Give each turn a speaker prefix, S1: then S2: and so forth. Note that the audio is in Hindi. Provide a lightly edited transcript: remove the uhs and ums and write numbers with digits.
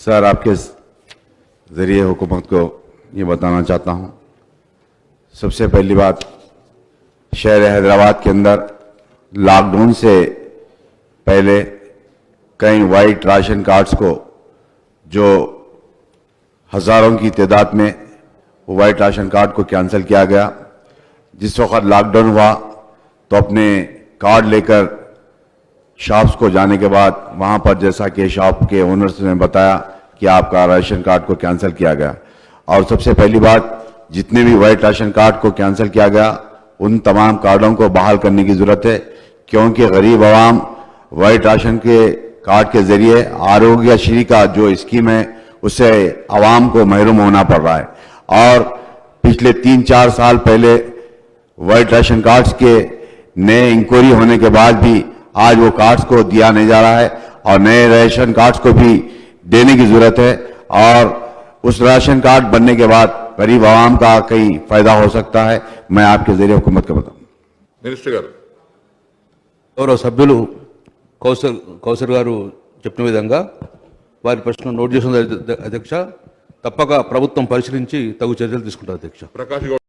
S1: सर, आपके ज़रिए हुकूमत को ये बताना चाहता हूँ। सबसे पहली बात, शहर हैदराबाद के अंदर लॉकडाउन से पहले कई वाइट राशन कार्ड्स को, जो हज़ारों की तादाद में वो वाइट राशन कार्ड को कैंसिल किया गया। जिस वक्त लॉकडाउन हुआ तो अपने कार्ड लेकर शॉप्स को जाने के बाद वहाँ पर जैसा कि शॉप के ओनर्स ने बताया कि आपका राशन कार्ड को कैंसिल किया गया। और सबसे पहली बात, जितने भी वाइट राशन कार्ड को कैंसिल किया गया उन तमाम कार्डों को बहाल करने की ज़रूरत है, क्योंकि गरीब आवाम वाइट राशन के कार्ड के ज़रिए आरोग्यश्री का जो स्कीम है उससे आवाम को महरूम होना पड़ रहा है। और पिछले 3-4 साल पहले वाइट राशन कार्ड्स के नए इंक्वायरी होने के बाद भी आज वो कार्ड्स को दिया नहीं जा रहा है और नए राशन कार्ड्स को भी देने की जरूरत है। और उस राशन कार्ड बनने के बाद गरीब आवाम का कई फायदा हो सकता है। मैं आपके जरिए हुकूमत को बताऊं।
S2: మినిస్టర్ గారు,
S3: గౌరవ సభ్యులు కౌసర్ గారు చెప్పిన విధంగా వారి ప్రశ్న నోట్ చేసిన అధ్యక్ష, తప్పక ప్రభుత్వం పరిశీలించి తగు చర్యలు తీసుకుంటారు అధ్యక్ష.
S2: ప్రకాష్ గౌడ్